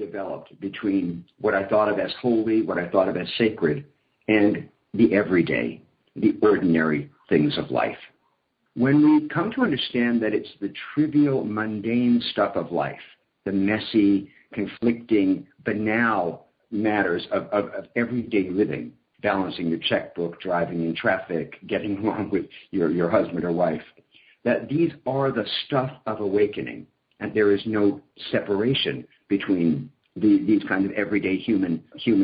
developed between what I thought of as holy, what I thought of as sacred, and the everyday, the ordinary things of life. When we come to understand that it's the trivial, mundane stuff of life, the messy, conflicting, banal matters of everyday living, balancing your checkbook, driving in traffic, getting along with your husband or wife, that these are the stuff of awakening, and there is no separation between these kind of everyday human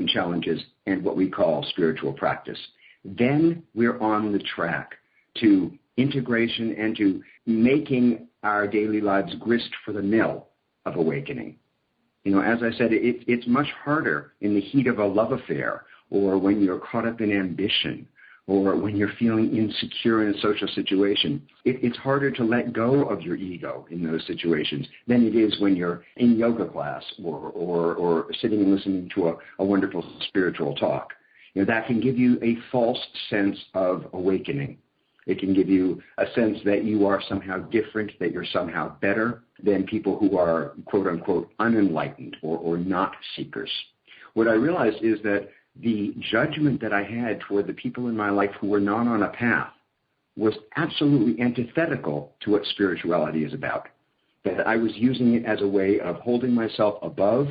challenges and what we call spiritual practice. Then we're on the track to integration and to making our daily lives grist for the mill of awakening. As I said, it's much harder in the heat of a love affair, or when you're caught up in ambition, or when you're feeling insecure in a social situation. It's harder to let go of your ego in those situations than it is when you're in yoga class or sitting and listening to a wonderful spiritual talk. That can give you a false sense of awakening. It can give you a sense that you are somehow different, that you're somehow better than people who are, quote unquote, unenlightened or not seekers. What I realized is that the judgment that I had toward the people in my life who were not on a path was absolutely antithetical to what spirituality is about. That I was using it as a way of holding myself above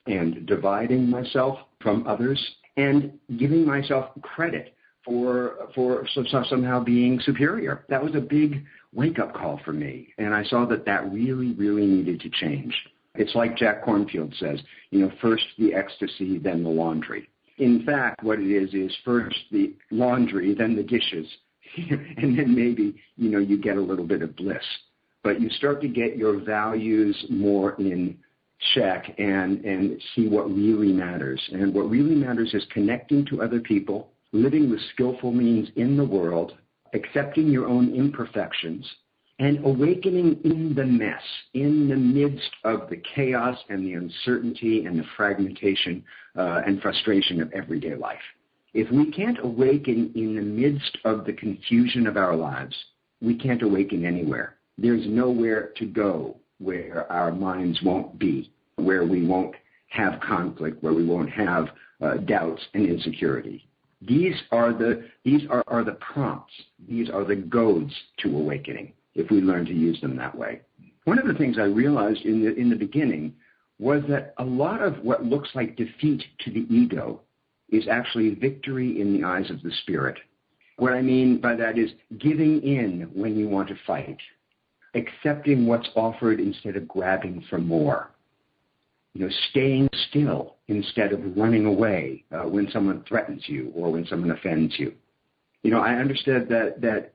and dividing myself from others and giving myself credit for somehow being superior. That was a big wake-up call for me, and I saw that really, really needed to change. It's like Jack Kornfield says, first the ecstasy, then the laundry. In fact, what it is first the laundry, then the dishes, and then maybe, you get a little bit of bliss. But you start to get your values more in check and see what really matters. And what really matters is connecting to other people, living with skillful means in the world, accepting your own imperfections, and awakening in the mess, in the midst of the chaos and the uncertainty and the fragmentation and frustration of everyday life. If we can't awaken in the midst of the confusion of our lives, we can't awaken anywhere. There's nowhere to go where our minds won't be, where we won't have conflict, where we won't have doubts and insecurity. These are the prompts. These are the goads to awakening, if we learn to use them that way. One of the things I realized in the beginning was that a lot of what looks like defeat to the ego is actually victory in the eyes of the spirit. What I mean by that is giving in when you want to fight, accepting what's offered instead of grabbing for more, staying still instead of running away when someone threatens you or when someone offends you. I understood that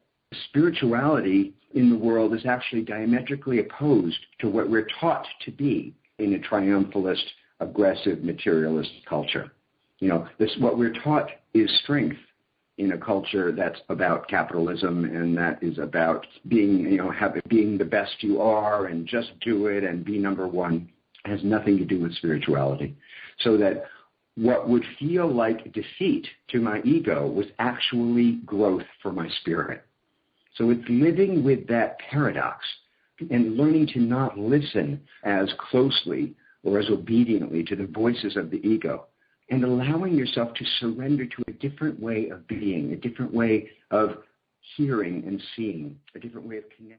spirituality in the world is actually diametrically opposed to what we're taught to be in a triumphalist, aggressive, materialist culture. What we're taught is strength in a culture that's about capitalism and that is about being the best you are and just do it and be number one. It has nothing to do with spirituality. So that what would feel like defeat to my ego was actually growth for my spirit. So it's living with that paradox and learning to not listen as closely or as obediently to the voices of the ego, and allowing yourself to surrender to a different way of being, a different way of hearing and seeing, a different way of connecting.